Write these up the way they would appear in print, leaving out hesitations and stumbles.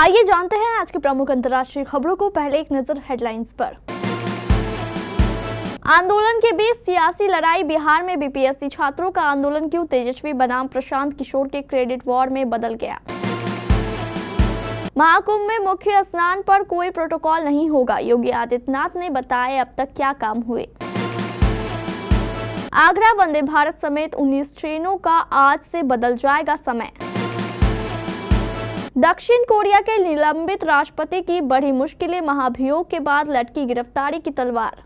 आइए जानते हैं आज की प्रमुख अंतर्राष्ट्रीय खबरों को। पहले एक नजर हेडलाइंस पर। आंदोलन के बीच सियासी लड़ाई, बिहार में बीपीएससी छात्रों का आंदोलन क्यों तेजस्वी बनाम प्रशांत किशोर के क्रेडिट वॉर में बदल गया। महाकुंभ में मुख्य स्नान पर कोई प्रोटोकॉल नहीं होगा, योगी आदित्यनाथ ने बताया अब तक क्या काम हुए। आगरा वंदे भारत समेत 19 ट्रेनों का आज से बदल जाएगा समय। दक्षिण कोरिया के निलंबित राष्ट्रपति की बड़ी मुश्किलें, महाभियोग के बाद लटकी गिरफ्तारी की तलवार।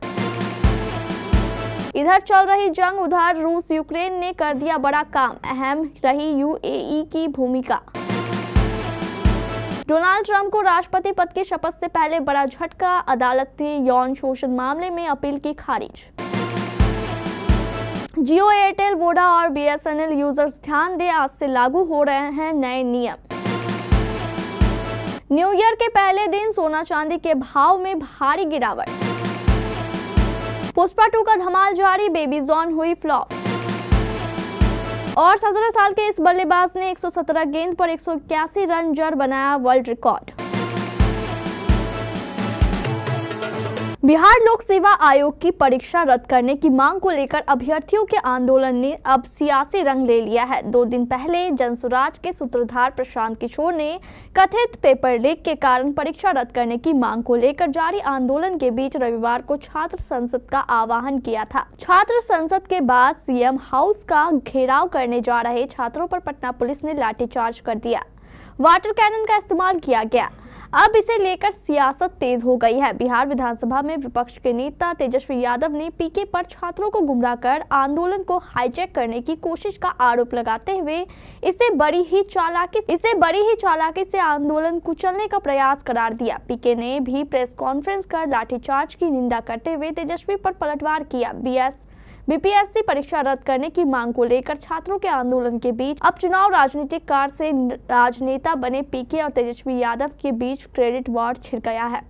इधर चल रही जंग, उधर रूस यूक्रेन ने कर दिया बड़ा काम, अहम रही यूएई की भूमिका। डोनाल्ड ट्रंप को राष्ट्रपति पद की शपथ से पहले बड़ा झटका, अदालत ने यौन शोषण मामले में अपील की खारिज। जियो, एयरटेल, वोडा और बीएसएनएल यूजर्स ध्यान दें, आज से लागू हो रहे हैं नए नियम। न्यू ईयर के पहले दिन सोना चांदी के भाव में भारी गिरावट। पुष्पा 2 का धमाल जारी, बेबी जॉन हुई फ्लॉप। और 17 साल के इस बल्लेबाज ने 117 गेंद पर 181 रन जड़ बनाया वर्ल्ड रिकॉर्ड। बिहार लोक सेवा आयोग की परीक्षा रद्द करने की मांग को लेकर अभ्यर्थियों के आंदोलन ने अब सियासी रंग ले लिया है। 2 दिन पहले जनसुराज के सूत्रधार प्रशांत किशोर ने कथित पेपर लीक के कारण परीक्षा रद्द करने की मांग को लेकर जारी आंदोलन के बीच रविवार को छात्र संसद का आह्वान किया था। छात्र संसद के बाद सीएम हाउस का घेराव करने जा रहे छात्रों पर पटना पुलिस ने लाठीचार्ज कर दिया, वाटर कैनन का इस्तेमाल किया गया। अब इसे लेकर सियासत तेज हो गई है। बिहार विधानसभा में विपक्ष के नेता तेजस्वी यादव ने पीके पर छात्रों को गुमराह कर आंदोलन को हाईजैक करने की कोशिश का आरोप लगाते हुए इसे बड़ी ही चालाकी से आंदोलन कुचलने का प्रयास करार दिया। पीके ने भी प्रेस कॉन्फ्रेंस कर लाठीचार्ज की निंदा करते हुए तेजस्वी पर पलटवार किया। बीपीएससी परीक्षा रद्द करने की मांग को लेकर छात्रों के आंदोलन के बीच अब चुनाव राजनीतिक कार से राजनेता बने पीके और तेजस्वी यादव के बीच क्रेडिट वॉर छिड़ गया है।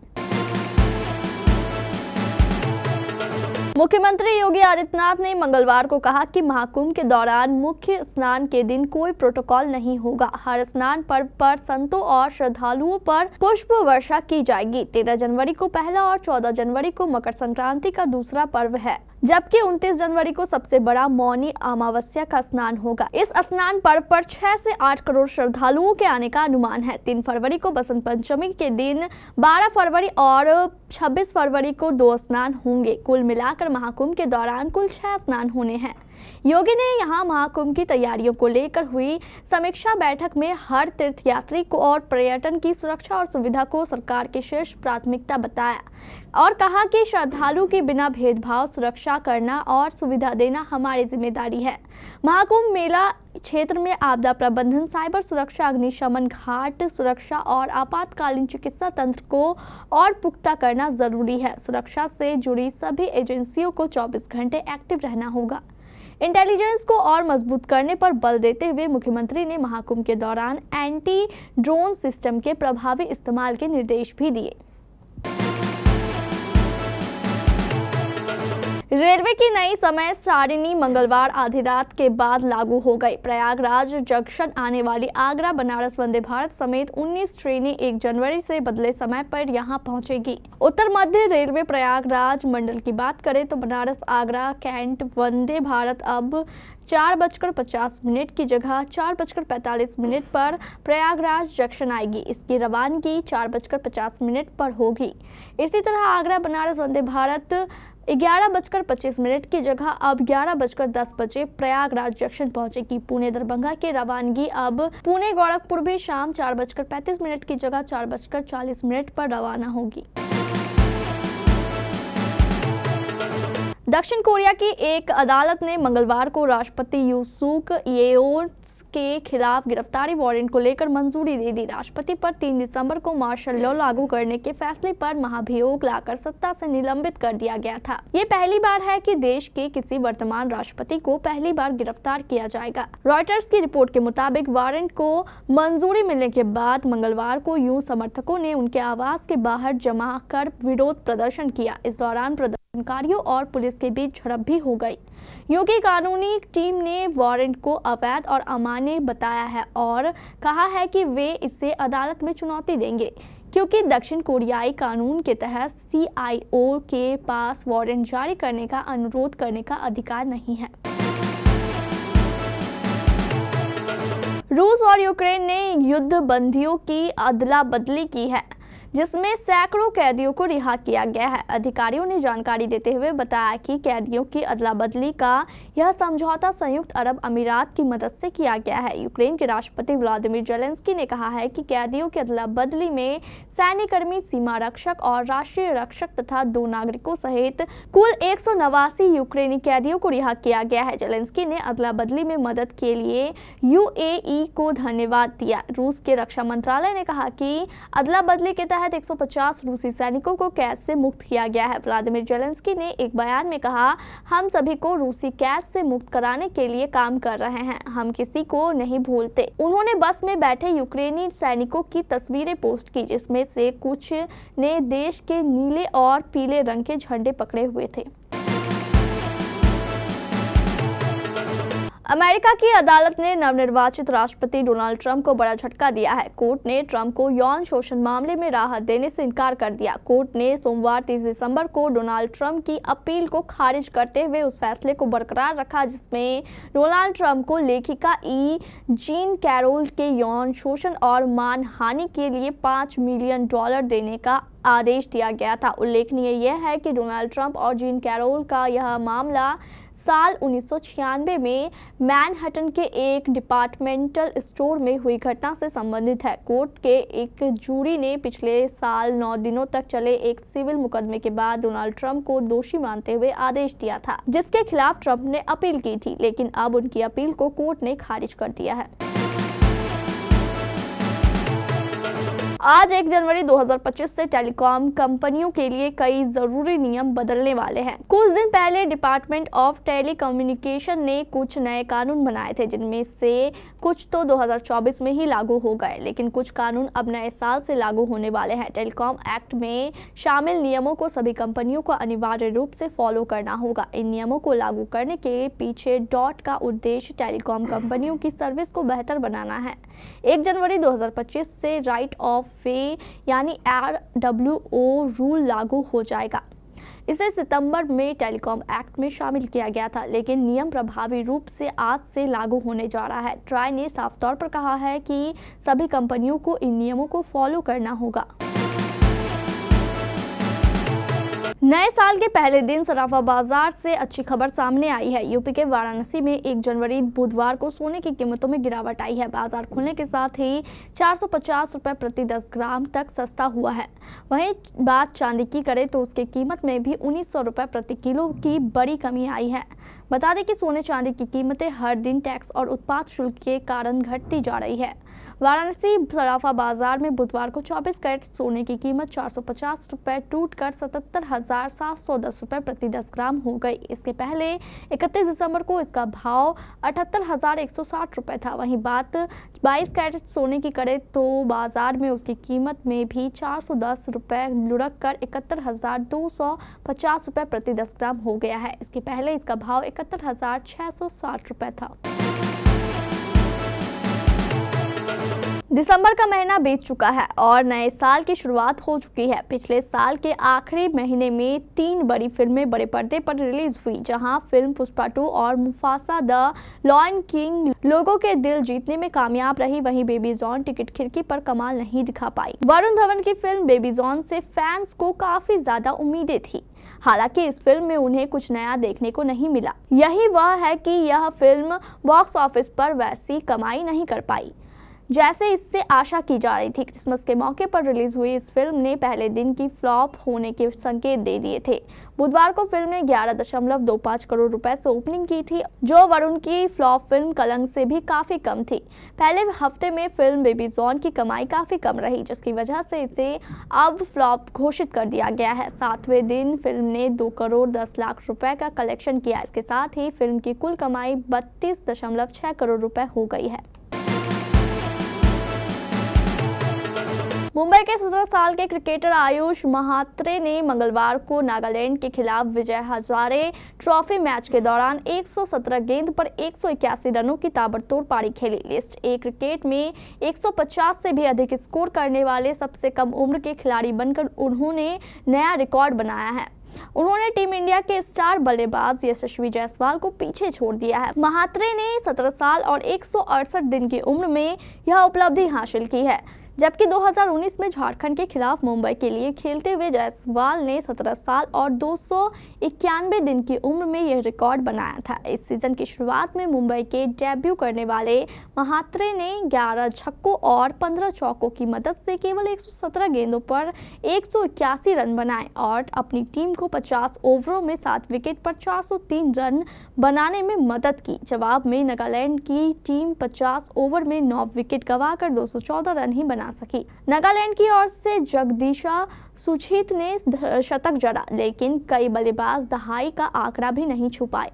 मुख्यमंत्री योगी आदित्यनाथ ने मंगलवार को कहा कि महाकुंभ के दौरान मुख्य स्नान के दिन कोई प्रोटोकॉल नहीं होगा। हर स्नान पर्व पर संतों और श्रद्धालुओं पर पुष्प वर्षा की जाएगी। 13 जनवरी को पहला और 14 जनवरी को मकर संक्रांति का दूसरा पर्व है, जबकि 29 जनवरी को सबसे बड़ा मौनी अमावस्या का स्नान होगा। इस स्नान पर्व पर 6 से 8 करोड़ श्रद्धालुओं के आने का अनुमान है। 3 फरवरी को बसंत पंचमी के दिन, 12 फरवरी और 26 फरवरी को 2 स्नान होंगे। कुल मिलाकर महाकुंभ के दौरान कुल 6 स्नान होने हैं। योगी ने यहां महाकुंभ की तैयारियों को लेकर हुई समीक्षा बैठक में हर तीर्थयात्री को और पर्यटन की सुरक्षा और सुविधा को सरकार की शीर्ष प्राथमिकता बताया और कहा कि श्रद्धालु की बिना भेदभाव सुरक्षा करना और सुविधा देना हमारी जिम्मेदारी है। महाकुंभ मेला क्षेत्र में आपदा प्रबंधन, साइबर सुरक्षा, अग्निशमन, घाट सुरक्षा और आपातकालीन चिकित्सा तंत्र को और पुख्ता करना जरूरी है। सुरक्षा से जुड़ी सभी एजेंसियों को 24 घंटे एक्टिव रहना होगा। इंटेलिजेंस को और मजबूत करने पर बल देते हुए मुख्यमंत्री ने महाकुंभ के दौरान एंटी ड्रोन सिस्टम के प्रभावी इस्तेमाल के निर्देश भी दिए। रेलवे की नई समय सारिणी मंगलवार आधी रात के बाद लागू हो गई। प्रयागराज जंक्शन आने वाली आगरा बनारस वंदे भारत समेत 19 ट्रेनें 1 जनवरी से बदले समय पर यहां पहुंचेगी। उत्तर मध्य रेलवे प्रयागराज मंडल की बात करें तो बनारस आगरा कैंट वंदे भारत अब 4:50 की जगह 4:45 पर प्रयागराज जंक्शन आएगी। इसकी रवानगी 4:50 पर होगी। इसी तरह आगरा बनारस वंदे भारत 11:25 की जगह अब 11:10 प्रयागराज जंक्शन पहुंचेगी। पुणे दरभंगा की रवानगी अब पुणे गोरखपुर भी शाम 4:35 की जगह 4:40 पर रवाना होगी। दक्षिण कोरिया की एक अदालत ने मंगलवार को राष्ट्रपति यून सुक येओल के खिलाफ गिरफ्तारी वारंट को लेकर मंजूरी दे दी। राष्ट्रपति पर 3 दिसंबर को मार्शल लॉ लागू करने के फैसले पर महाभियोग लाकर सत्ता से निलंबित कर दिया गया था। ये पहली बार है कि देश के किसी वर्तमान राष्ट्रपति को पहली बार गिरफ्तार किया जाएगा। रॉयटर्स की रिपोर्ट के मुताबिक वारंट को मंजूरी मिलने के बाद मंगलवार को यून समर्थकों ने उनके आवास के बाहर जमा कर विरोध प्रदर्शन किया। इस दौरान आंदोलनकारियों और पुलिस के बीच झड़प भी हो गई। यूके कानूनी टीम ने वारंट को अवैध और अमान्य बताया है और कहा है कि वे इसे अदालत में चुनौती देंगे, क्योंकि दक्षिण कोरियाई कानून के तहत CIO के पास वारंट जारी करने का अनुरोध करने का अधिकार नहीं है। रूस और यूक्रेन ने युद्ध बंदियों की अदला बदली की है, जिसमें सैकड़ों कैदियों को रिहा किया गया है। अधिकारियों ने जानकारी देते हुए बताया कि कैदियों की अदला बदली का यह समझौता संयुक्त अरब अमीरात की मदद से किया गया है। यूक्रेन के राष्ट्रपति व्लादिमीर जेलेंस्की ने कहा है कि कैदियों की अदला बदली में सैन्यकर्मी, सीमा रक्षक और राष्ट्रीय रक्षक तथा 2 नागरिकों सहित कुल 189 यूक्रेनी कैदियों को रिहा किया गया है। जेलेंस्की ने अदला बदली में मदद के लिए UAE को धन्यवाद दिया। रूस के रक्षा मंत्रालय ने कहा कि अदला बदली के तहत 150 रूसी सैनिकों को कैद से मुक्त किया गया है। व्लादिमीर जेलेंस्की ने एक बयान में कहा, हम सभी को रूसी कैद से मुक्त कराने के लिए काम कर रहे हैं, हम किसी को नहीं भूलते। उन्होंने बस में बैठे यूक्रेनी सैनिकों की तस्वीरें पोस्ट की, जिसमें से कुछ ने देश के नीले और पीले रंग के झंडे पकड़े हुए थे। अमेरिका की अदालत ने नवनिर्वाचित राष्ट्रपति डोनाल्ड ट्रंप को बड़ा झटका दिया है। कोर्ट ने ट्रंप को यौन शोषण मामले में राहत देने से इनकार कर दिया। कोर्ट ने सोमवार 30 दिसंबर को डोनाल्ड ट्रंप की अपील को खारिज करते हुए उस फैसले को बरकरार रखा, जिसमें डोनाल्ड ट्रंप को लेखिका जीन कैरोल के यौन शोषण और मानहानि के लिए $5 मिलियन देने का आदेश दिया गया था। उल्लेखनीय यह है कि डोनाल्ड ट्रंप और जीन कैरोल का यह मामला साल 1996 में मैनहट्टन के एक डिपार्टमेंटल स्टोर में हुई घटना से संबंधित है। कोर्ट के एक जूरी ने पिछले साल 9 दिनों तक चले एक सिविल मुकदमे के बाद डोनाल्ड ट्रंप को दोषी मानते हुए आदेश दिया था, जिसके खिलाफ ट्रंप ने अपील की थी, लेकिन अब उनकी अपील को कोर्ट ने खारिज कर दिया है। आज 1 जनवरी 2025 से टेलीकॉम कंपनियों के लिए कई जरूरी नियम बदलने वाले हैं। कुछ दिन पहले डिपार्टमेंट ऑफ टेलीकम्युनिकेशन ने कुछ नए कानून बनाए थे, जिनमें से कुछ तो 2024 में ही लागू हो गए, लेकिन कुछ कानून अब नए साल से लागू होने वाले हैं। टेलीकॉम एक्ट में शामिल नियमों को सभी कंपनियों को अनिवार्य रूप से फॉलो करना होगा। इन नियमों को लागू करने के पीछे डॉट का उद्देश्य टेलीकॉम कंपनियों की सर्विस को बेहतर बनाना है। 1 जनवरी 2025 से राइट ऑफ वे यानी RWO रूल लागू हो जाएगा। इसे सितंबर में टेलीकॉम एक्ट में शामिल किया गया था, लेकिन नियम प्रभावी रूप से आज से लागू होने जा रहा है। ट्राई ने साफ तौर पर कहा है कि सभी कंपनियों को इन नियमों को फॉलो करना होगा। नए साल के पहले दिन सराफा बाजार से अच्छी खबर सामने आई है। यूपी के वाराणसी में 1 जनवरी बुधवार को सोने की कीमतों में गिरावट आई है। बाजार खुलने के साथ ही 450 रुपए प्रति 10 ग्राम तक सस्ता हुआ है। वहीं बात चांदी की करें तो उसकी कीमत में भी 1900 रुपए प्रति किलो की बड़ी कमी आई है। बता दें कि सोने चांदी की कीमतें हर दिन टैक्स और उत्पाद शुल्क के कारण घटती जा रही है। वाराणसी सराफा बाजार में बुधवार को 24 कैरेट सोने की कीमत 450 रुपए टूटकर 77,710 रुपए प्रति 10 ग्राम हो गई। इसके पहले 31 दिसंबर को इसका भाव 78,160 रुपए था। वहीं बात 22 कैरेट सोने की करें तो बाजार में उसकी कीमत में भी 410 रुपए लुढ़क कर 71,250 रुपए प्रति 10 ग्राम हो गया है। इसके पहले इसका भाव 71,660 रुपए था। दिसंबर का महीना बीत चुका है और नए साल की शुरुआत हो चुकी है। पिछले साल के आखिरी महीने में 3 बड़ी फिल्में बड़े पर्दे पर रिलीज हुई, जहां फिल्म पुष्पा 2 और मुफासा द लॉयन किंग लोगों के दिल जीतने में कामयाब रही। वहीं बेबी जॉन टिकट खिड़की पर कमाल नहीं दिखा पाई। वरुण धवन की फिल्म बेबी जॉन से फैंस को काफी ज्यादा उम्मीदें थी, हालांकि इस फिल्म में उन्हें कुछ नया देखने को नहीं मिला। यही वह है कि यह फिल्म बॉक्स ऑफिस पर वैसी कमाई नहीं कर पाई जैसे इससे आशा की जा रही थी। क्रिसमस के मौके पर रिलीज हुई इस फिल्म ने पहले दिन की फ्लॉप होने के संकेत दे दिए थे। बुधवार को फिल्म ने 11.25 करोड़ रुपए से ओपनिंग की थी, जो वरुण की फ्लॉप फिल्म कलंक से भी काफी कम थी। पहले हफ्ते में फिल्म बेबी जॉन की कमाई काफी कम रही, जिसकी वजह से इसे अब फ्लॉप घोषित कर दिया गया है। 7वें दिन फिल्म ने 2 करोड़ 10 लाख रुपए का कलेक्शन किया। इसके साथ ही फिल्म की कुल कमाई 32.6 करोड़ रुपए हो गई है। मुंबई के 17 साल के क्रिकेटर आयुष महात्रे ने मंगलवार को नागालैंड के खिलाफ विजय हजारे ट्रॉफी मैच के दौरान 117 गेंद पर 181 रनों की ताबड़तोड़ पारी खेली। लिस्ट ए क्रिकेट में 150 से भी अधिक स्कोर करने वाले सबसे कम उम्र के खिलाड़ी बनकर उन्होंने नया रिकॉर्ड बनाया है। उन्होंने टीम इंडिया के स्टार बल्लेबाज यशस्वी जायसवाल को पीछे छोड़ दिया है। महात्रे ने 17 साल और 168 दिन की उम्र में यह उपलब्धि हासिल की है, जबकि 2019 में झारखंड के खिलाफ मुंबई के लिए खेलते हुए जायसवाल ने 17 साल और 291 दिन की उम्र में यह रिकॉर्ड बनाया था। इस सीजन की शुरुआत में मुंबई के डेब्यू करने वाले महात्रे ने 11 छक्कों और 15 चौकों की मदद से केवल 117 गेंदों पर 181 रन बनाए और अपनी टीम को 50 ओवरों में 7 विकेट पर 403 रन बनाने में मदद की। जवाब में नागालैंड की टीम 50 ओवर में 9 विकेट गंवाकर 214 रन ही बना सकी। नागालैंड की ओर से जगदीशा सुजीत ने शतक जड़ा, लेकिन कई बल्लेबाज दहाई का आंकड़ा भी नहीं छू पाए।